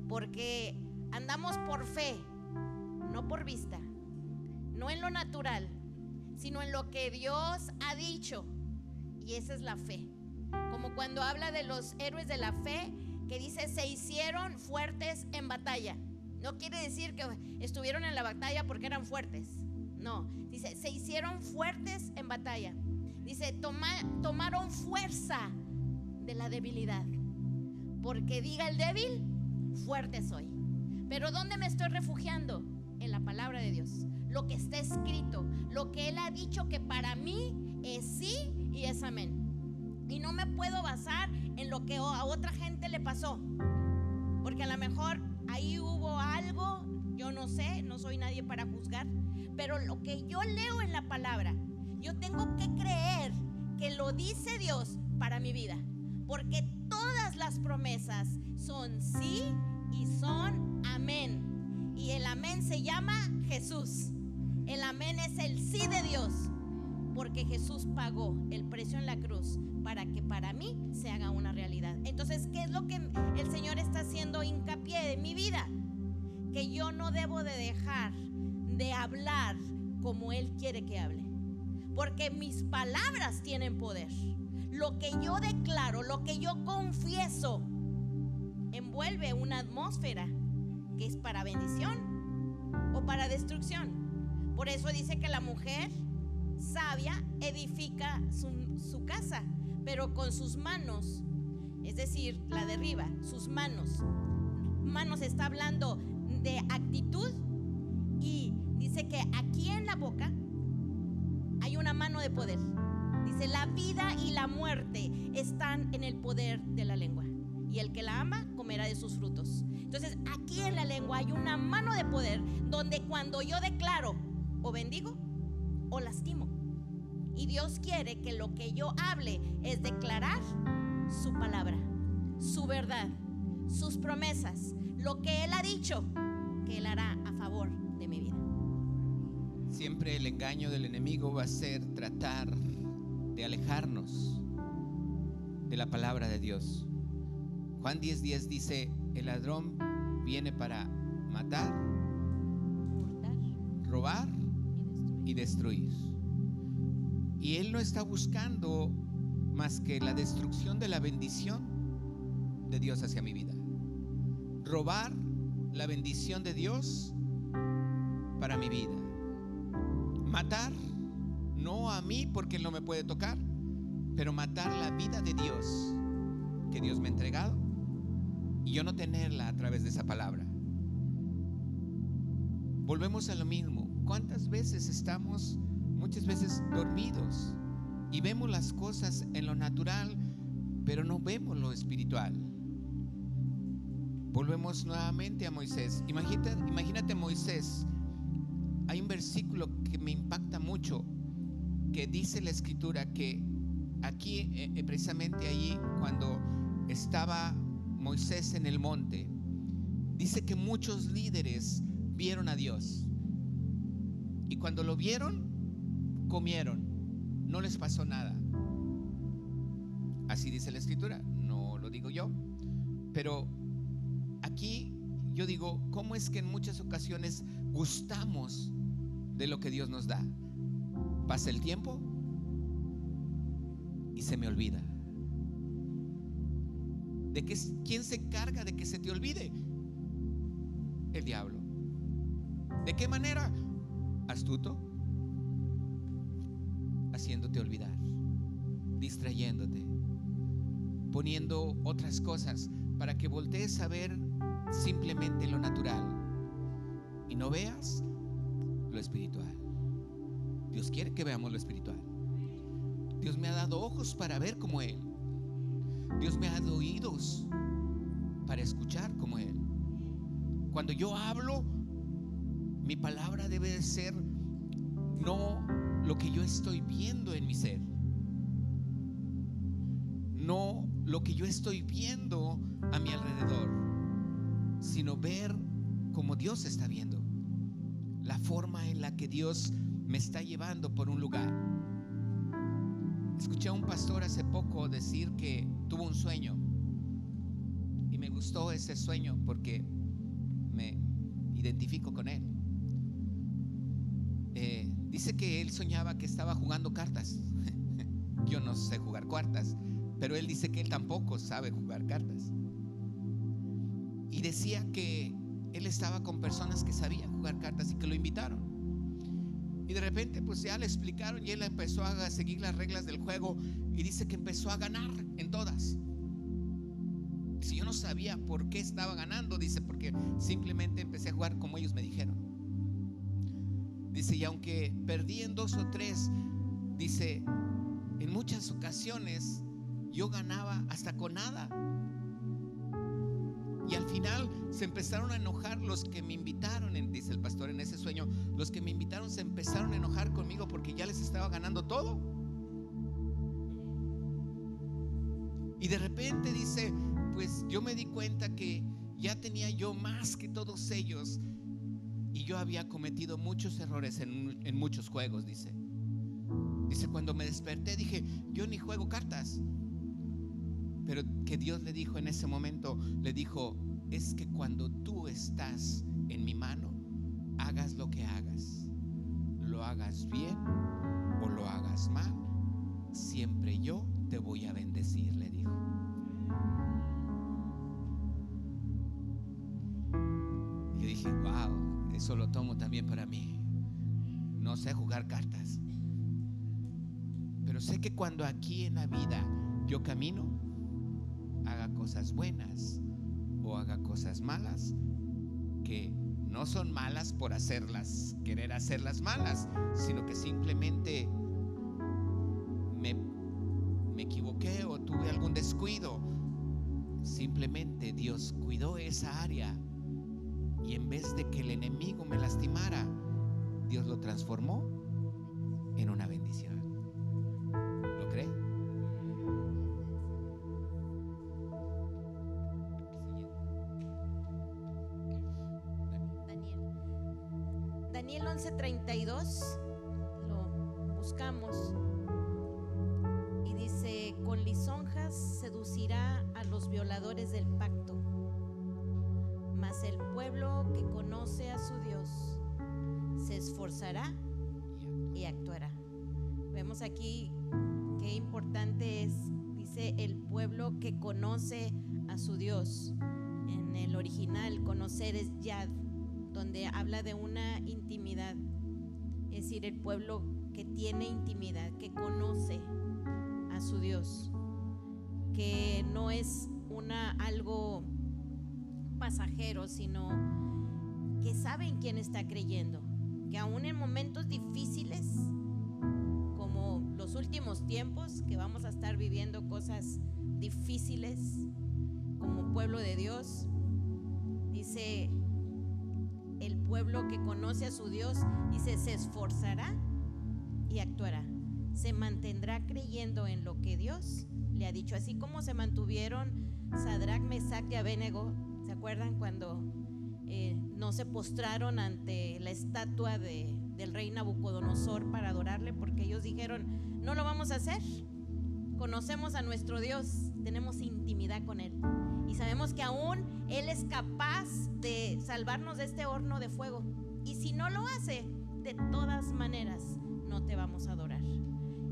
porque andamos por fe, no por vista, no en lo natural, sino en lo que Dios ha dicho, y esa es la fe. Como cuando habla de los héroes de la fe, que dice se hicieron fuertes en batalla. No quiere decir que estuvieron en la batalla porque eran fuertes, no, dice se hicieron fuertes en batalla. Dice tomaron fuerza de la debilidad, porque diga el débil, fuerte soy. Pero ¿dónde me estoy refugiando? En la palabra de Dios, lo que está escrito, lo que Él ha dicho que para mí es sí y es amén. Y no me puedo basar en lo que a otra gente le pasó, porque a lo mejor ahí hubo algo, yo no sé, no soy nadie para juzgar, pero lo que yo leo en la palabra, yo tengo que creer que lo dice Dios para mi vida, porque todas las promesas son sí y son amén. Y el amén se llama Jesús. El amén es el sí de Dios, porque Jesús pagó el precio en la cruz para que para mí se haga una realidad. Entonces, ¿qué es lo que el Señor está haciendo hincapié de mi vida? Que yo no debo de dejar de hablar como Él quiere que hable, porque mis palabras tienen poder. Lo que yo declaro, lo que yo confieso, envuelve una atmósfera que es para bendición o para destrucción. Por eso dice que la mujer sabia edifica su casa, pero con sus manos, es decir, la derriba. Sus manos está hablando de actitud, y dice que aquí en la boca hay una mano de poder. Dice: la vida y la muerte están en el poder de la lengua, y el que la ama comerá de sus frutos. Entonces, aquí en la lengua hay una mano de poder, donde cuando yo declaro, o bendigo o lastimo. Y Dios quiere que lo que yo hable es declarar su palabra, su verdad, sus promesas, lo que Él ha dicho que Él hará a favor de mi vida. Siempre el engaño del enemigo va a ser tratar de alejarnos de la palabra de Dios. Juan 10:10 dice: el ladrón viene para matar, robar y destruir. Y él no está buscando más que la destrucción de la bendición de Dios hacia mi vida. Robar la bendición de Dios para mi vida. Matar, no a mí porque Él no me puede tocar, pero matar la vida de Dios que Dios me ha entregado, y yo no tenerla a través de esa palabra. Volvemos a lo mismo. ¿Cuántas veces estamos, muchas veces, dormidos y vemos las cosas en lo natural, pero no vemos lo espiritual? Volvemos nuevamente a Moisés. Imagínate Moisés. Hay un versículo que me impacta mucho, que dice la escritura que aquí, precisamente allí, cuando estaba Moisés en el monte, dice que muchos líderes vieron a Dios, y cuando lo vieron, comieron, no les pasó nada. Así dice la escritura, no lo digo yo, pero aquí yo digo, ¿cómo es que en muchas ocasiones gustamos de lo que Dios nos da? Pasa el tiempo y se me olvida. ¿Quién se encarga de que se te olvide? El diablo. ¿De qué manera? Astuto, haciéndote olvidar, distrayéndote, poniendo otras cosas para que voltees a ver simplemente lo natural y no veas lo espiritual. Dios quiere que veamos lo espiritual. Dios me ha dado ojos para ver como Él. Dios me ha dado oídos para escuchar como Él. Cuando yo hablo, mi palabra debe de ser no lo que yo estoy viendo en mi ser, no lo que yo estoy viendo a mi alrededor, sino ver como Dios está viendo, la forma en la que Dios me está llevando por un lugar. Escuché a un pastor hace poco decir que tuvo un sueño, y me gustó ese sueño porque me identifico con él. Dice que él soñaba que estaba jugando cartas. Yo no sé jugar cartas, pero él dice que él tampoco sabe jugar cartas. Y decía que él estaba con personas que sabían jugar cartas y que lo invitaron. Y de repente pues ya le explicaron y él empezó a seguir las reglas del juego, y dice que empezó a ganar en todas. Si yo no sabía por qué estaba ganando, dice, porque simplemente empecé a jugar como ellos me dijeron. Dice, y aunque perdí en 2 o 3, dice, en muchas ocasiones yo ganaba hasta con nada. Y al final se empezaron a enojar los que me invitaron, dice el pastor en ese sueño, los que me invitaron se empezaron a enojar conmigo porque ya les estaba ganando todo. Y de repente dice, pues yo me di cuenta que ya tenía yo más que todos ellos, y yo había cometido muchos errores en muchos juegos. Dice, cuando me desperté dije, yo ni juego cartas. Pero que Dios le dijo en ese momento, le dijo, es que cuando tú estás en mi mano, hagas lo que hagas, lo hagas bien o lo hagas mal, siempre yo te voy a bendecir, le dijo. Y yo dije, wow, eso lo tomo también para mí. No sé jugar cartas, Pero sé que cuando aquí en la vida yo camino, haga cosas buenas o haga cosas malas, que no son malas por querer hacerlas malas, sino que simplemente me equivoqué o tuve algún descuido. Simplemente Dios cuidó esa área, y en vez de que el enemigo me lastimara, Dios lo transformó en una bendición. ¿Lo cree? Daniel 11:32, lo buscamos y dice: con lisonjas seducirá a los violadores del pacto, mas el pueblo que conoce a su Dios se esforzará y actuará. Vemos aquí qué importante es, dice el pueblo que conoce a su Dios. En el original, conocer es yad, donde habla de una intimidad, es decir, el pueblo que tiene intimidad, que conoce a su Dios, que no es algo pasajero, sino que sabe en quién está creyendo, que aún en momentos difíciles como los últimos tiempos, que vamos a estar viviendo cosas difíciles como pueblo de Dios, dice el pueblo que conoce a su Dios, dice, se esforzará y actuará, se mantendrá creyendo en lo que Dios le ha dicho, así como se mantuvieron Sadrac, Mesac y Abednego. ¿Se acuerdan cuando no se postraron ante la estatua del rey Nabucodonosor para adorarle? Porque ellos dijeron: no lo vamos a hacer, conocemos a nuestro Dios, tenemos intimidad con Él y sabemos que aún Él es capaz de salvarnos de este horno de fuego, y si no lo hace, de todas maneras no te vamos a adorar.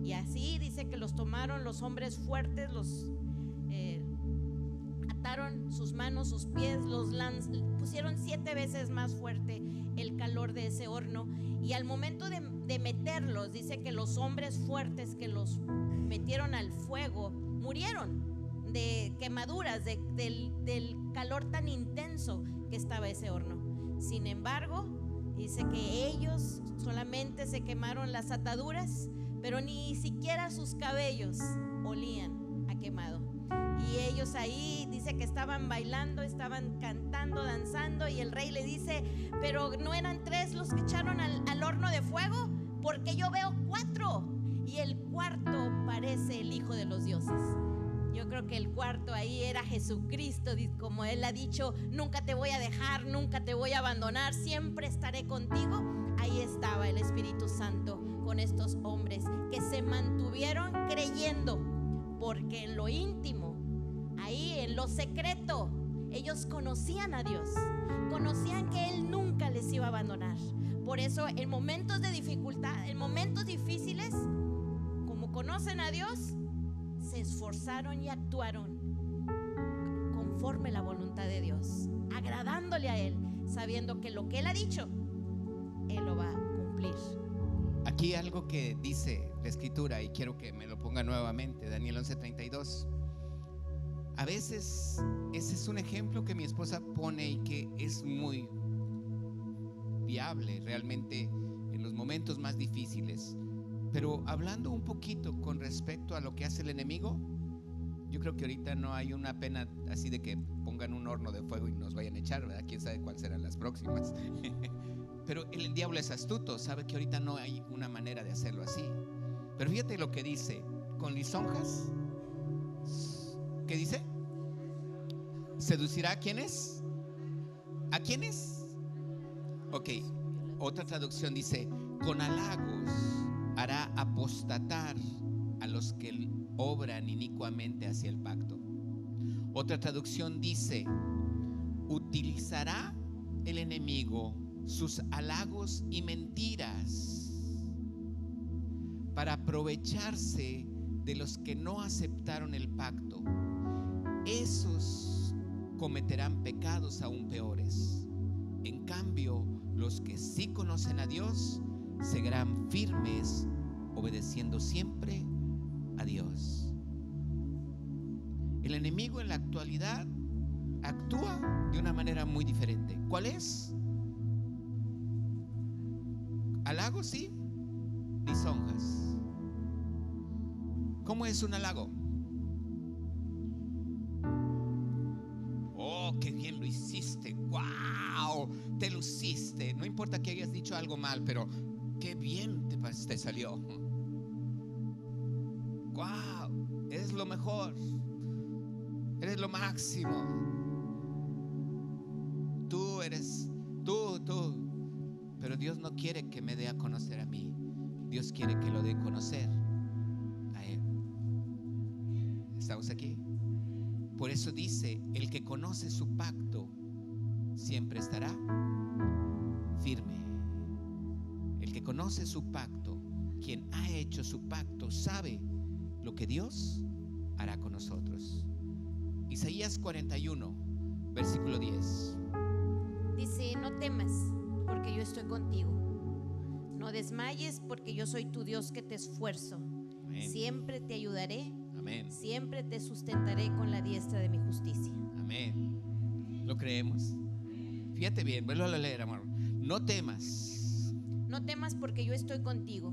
Y así dice que los tomaron los hombres fuertes, los ataron sus manos, sus pies, pusieron 7 veces más fuerte el calor de ese horno, y al momento de meterlos, dice que los hombres fuertes que los metieron al fuego murieron de quemaduras, del calor tan intenso que estaba ese horno. Sin embargo, dice que ellos solamente se quemaron las ataduras, pero ni siquiera sus cabellos olían a quemado. Y ellos ahí dice que estaban bailando, estaban cantando, danzando, y el rey le dice: pero no eran 3 los que echaron al horno de fuego, porque yo veo 4 y el cuarto parece el Hijo de los dioses. Yo creo que el cuarto ahí era Jesucristo, como Él ha dicho: nunca te voy a dejar, nunca te voy a abandonar, siempre estaré contigo. Ahí estaba el Espíritu Santo con estos hombres que se mantuvieron creyendo, porque en lo íntimo, ahí en lo secreto, ellos conocían a Dios, conocían que Él nunca les iba a abandonar. Por eso en momentos de dificultad, en momentos difíciles, como conocen a Dios, se esforzaron y actuaron conforme la voluntad de Dios, agradándole a Él, sabiendo que lo que Él ha dicho, Él lo va a cumplir. Aquí algo que dice la Escritura, y quiero que me lo ponga nuevamente, Daniel 11:32. A veces ese es un ejemplo que mi esposa pone y que es muy viable realmente en los momentos más difíciles. Pero hablando un poquito con respecto a lo que hace el enemigo, yo creo que ahorita no hay una pena así de que pongan un horno de fuego y nos vayan a echar, ¿verdad? Quién sabe cuáles serán las próximas. Pero el diablo es astuto, sabe que ahorita no hay una manera de hacerlo así. Pero fíjate lo que dice: con lisonjas, ¿qué dice? ¿Seducirá a quiénes? ¿A quiénes? Ok, otra traducción dice: con halagos hará apostatar a los que obran inicuamente hacia el pacto. Otra traducción dice: utilizará el enemigo sus halagos y mentiras para aprovecharse de los que no aceptaron el pacto. Esos cometerán pecados aún peores. En cambio, los que sí conocen a Dios seguirán firmes, obedeciendo siempre a Dios. El enemigo en la actualidad actúa de una manera muy diferente. ¿Cuál es? Halagos y lisonjas. ¿Cómo es un halago? Oh, qué bien lo hiciste. Wow, te luciste. No importa que hayas dicho algo mal, pero qué bien te salió. Wow, eres lo mejor. Eres lo máximo. Tú eres, tú. Pero Dios no quiere que me dé a conocer a mí. Dios quiere que lo dé a conocer a Él. ¿Estamos aquí? Por eso dice, el que conoce su pacto siempre estará firme. El que conoce su pacto, quien ha hecho su pacto, sabe lo que Dios hará con nosotros. Isaías 41, versículo 10. Dice: no temas, porque yo estoy contigo. No desmayes, porque yo soy tu Dios que te esfuerzo. Amén. Siempre te ayudaré. Amén. Siempre te sustentaré con la diestra de mi justicia. Amén. ¿Lo creemos? Fíjate bien, vuelvo a leer, amor. No temas. No temas, porque yo estoy contigo.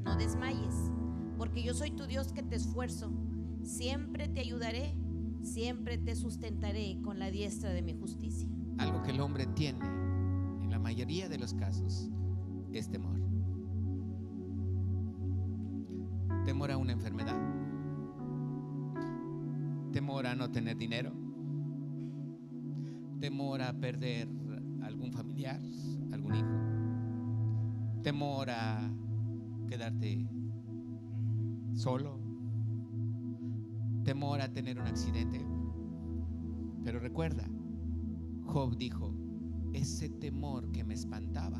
No desmayes, porque yo soy tu Dios que te esfuerzo. Siempre te ayudaré. Siempre te sustentaré con la diestra de mi justicia. Algo que el hombre tiene en la mayoría de los casos es temor. Temor a una enfermedad, temor a no tener dinero, temor a perder algún familiar, algún hijo, temor a quedarte solo, temor a tener un accidente. Pero recuerda, Job dijo: ese temor que me espantaba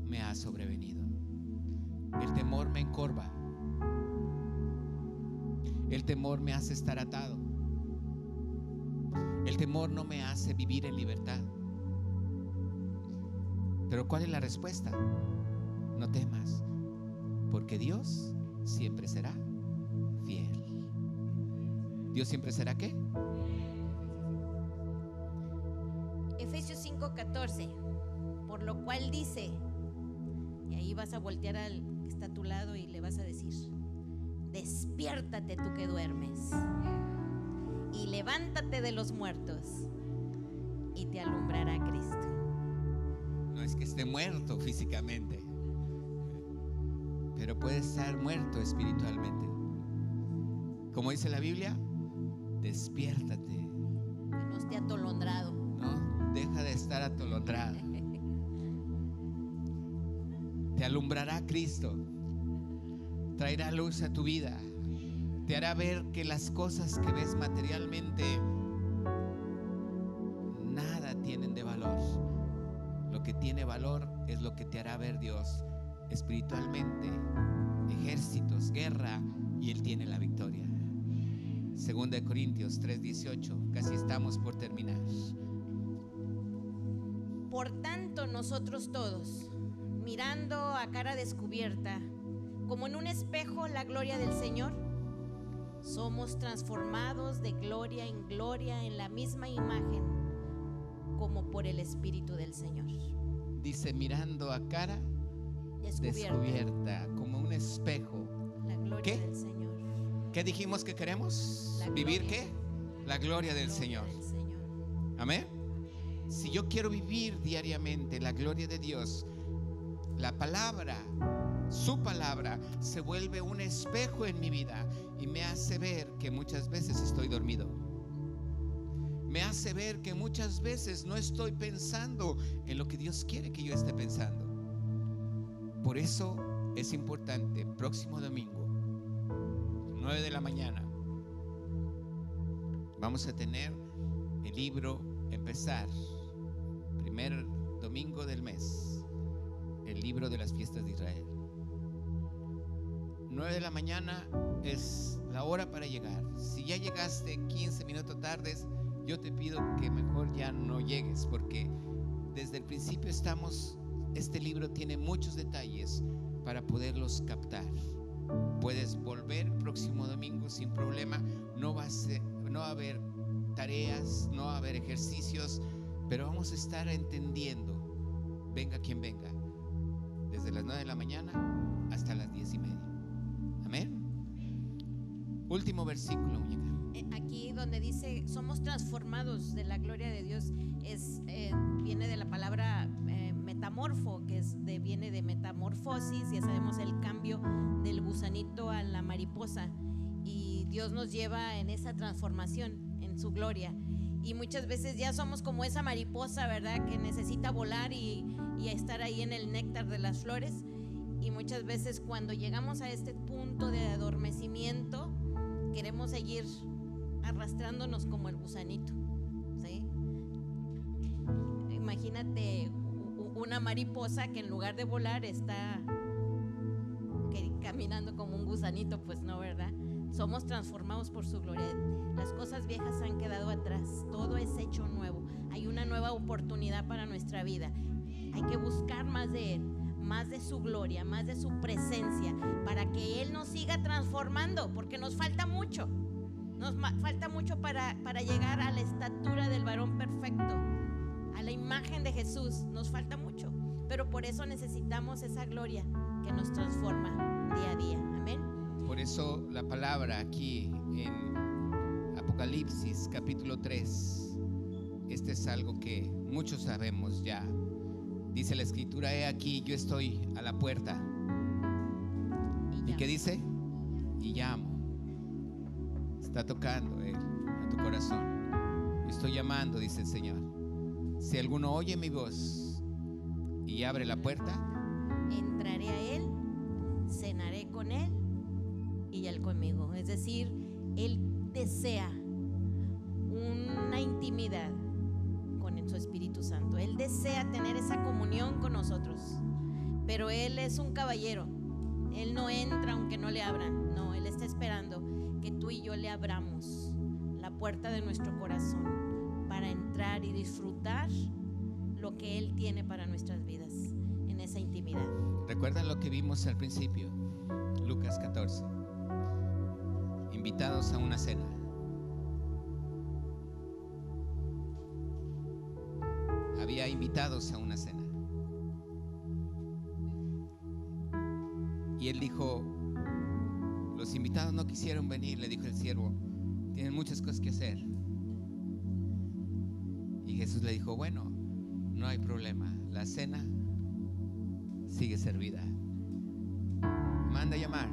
me ha sobrevenido. El temor me encorva. El temor me hace estar atado. El temor no me hace vivir en libertad. Pero ¿cuál es la respuesta? No temas, porque Dios siempre será fiel. ¿Dios siempre será qué? Efesios 5:14. Por lo cual dice, y ahí vas a voltear al que está a tu lado y le vas a decir: despiértate tú que duermes, y levántate de los muertos, y te alumbrará Cristo. No es que esté muerto físicamente, pero puede estar muerto espiritualmente. Como dice la Biblia, despiértate. Que no esté atolondrado. No, deja de estar atolondrado. Te alumbrará Cristo. Traerá luz a tu vida. Te hará ver que las cosas que ves materialmente nada tienen de valor. Lo que tiene valor es lo que te hará ver Dios espiritualmente. Ejércitos, guerra, y Él tiene la victoria. 2 Corintios 3:18. Casi estamos por terminar. Por tanto, nosotros todos, mirando a cara descubierta, como en un espejo la gloria del Señor, somos transformados de gloria en gloria en la misma imagen, como por el Espíritu del Señor. Dice: mirando a cara descubierta, como un espejo. La gloria ¿Qué? del Señor. ¿Qué dijimos que queremos? La ¿Vivir gloria. qué? La gloria del Señor. Del Señor. Amén. Si yo quiero vivir diariamente la gloria de Dios, la palabra, su palabra, se vuelve un espejo en mi vida y me hace ver que muchas veces estoy dormido. Me hace ver que muchas veces no estoy pensando en lo que Dios quiere que yo esté pensando. Por eso es importante, próximo domingo, 9 de la mañana, vamos a tener el libro Empezar, primer domingo del mes, el libro de las fiestas de Israel. 9 de la mañana es la hora para llegar. Si ya llegaste 15 minutos tardes, yo te pido que mejor ya no llegues, porque desde el principio este libro tiene muchos detalles para poderlos captar. puedes volver el próximo domingo sin problema. No va a haber tareas, no va a haber ejercicios, pero vamos a estar entendiendo, venga quien venga, desde las 9 de la mañana hasta las 10:30. Amén. Último versículo, muñeca. Aquí donde dice somos transformados de la gloria de Dios, viene de la palabra metamorfo, que viene de metamorfosis. Ya sabemos el cambio del gusanito a la mariposa, y Dios nos lleva en esa transformación, en su gloria. Y muchas veces ya somos como esa mariposa, ¿verdad?, que necesita volar y estar ahí en el néctar de las flores. Y muchas veces cuando llegamos a este punto de adormecimiento, queremos seguir arrastrándonos como el gusanito, ¿sí? Imagínate una mariposa que en lugar de volar está caminando como un gusanito. Pues no, ¿verdad? Somos transformados por su gloria. Las cosas viejas han quedado atrás, todo es hecho nuevo. Hay una nueva oportunidad para nuestra vida. Hay que buscar más de Él, más de su gloria, más de su presencia, para que Él nos siga transformando, porque nos falta mucho. Nos falta mucho para llegar a la estatura del varón perfecto, a la imagen de Jesús. Nos falta mucho, pero por eso necesitamos esa gloria que nos transforma día a día. Amén. Por eso la palabra aquí en Apocalipsis capítulo 3, es algo que muchos sabemos ya. Dice la escritura: he aquí, yo estoy a la puerta. ¿Y qué dice? Y llamo. Está tocando Él a tu corazón. Yo estoy llamando, dice el Señor. Si alguno oye mi voz y abre la puerta, entraré a Él, cenaré con Él y Él conmigo. Es decir, Él desea una intimidad con su Espíritu Santo. Él desea tener esa comunión con nosotros, pero Él es un caballero. Él no entra aunque no le abran. No, Él está esperando que tú y yo le abramos la puerta de nuestro corazón para entrar y disfrutar lo que Él tiene para nuestras vidas en esa intimidad. ¿Recuerdan lo que vimos al principio? Lucas 14. Invitados a una cena. Había invitados a una cena. Y Él dijo: los invitados no quisieron venir. Le dijo el siervo: tienen muchas cosas que hacer. Y Jesús le dijo: bueno, no hay problema, la cena sigue servida. Manda a llamar,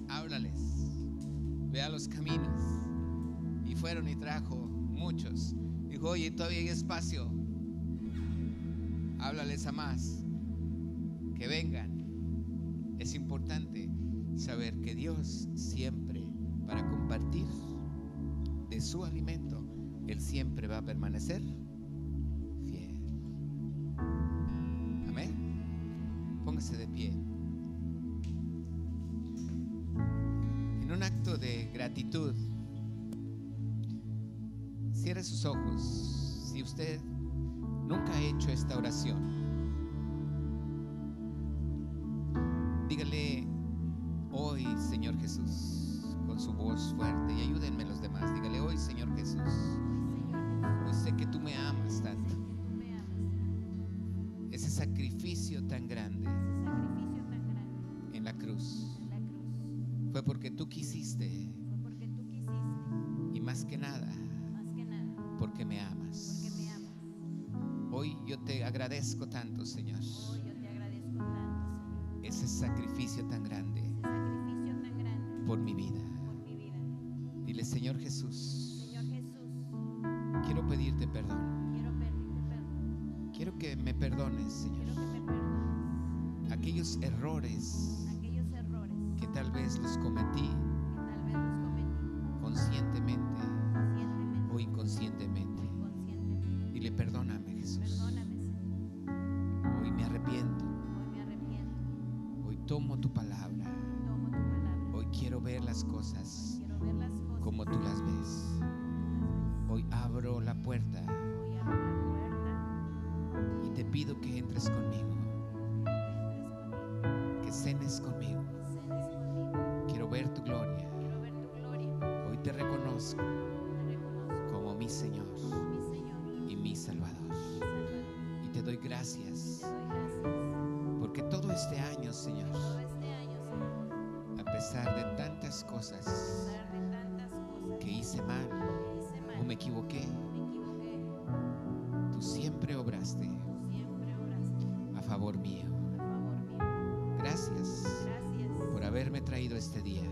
háblales, ve a los caminos. Y fueron y trajo muchos. Dijo: oye, todavía hay espacio, háblales a más, que vengan. Es importante saber que Dios siempre, para compartir de su alimento, Él siempre va a permanecer fiel. Amén. Póngase de pie. En un acto de gratitud, cierre sus ojos. Si usted nunca ha hecho esta oración, dígale hoy: Señor Jesús, con su voz fuerte, y ayúdenme los demás. Dígale hoy: Señor Jesús, hoy sé que tú me amas tanto. Ese sacrificio tan grande en la cruz fue porque tú quisiste, y más que nada porque me amas. Hoy yo te agradezco tanto, Señor, ese sacrificio tan grande por mi vida. Dile: Señor Jesús, quiero pedirte perdón. Quiero que me perdones, Señor, aquellos errores que tal vez los cometí conscientemente o inconscientemente. Dile: perdóname, Jesús. Hoy me arrepiento. Hoy tomo tu palabra. Hoy quiero ver las cosas como tú las ves. Hoy abro la puerta y te pido que entres conmigo, que cenes conmigo. Quiero ver tu gloria. Hoy te reconozco como mi Señor y mi Salvador. Y te doy gracias porque todo este año, Señor, a pesar de tantas cosas que hice mal o me equivoqué, tú siempre obraste a favor mío. Gracias por haberme traído este día.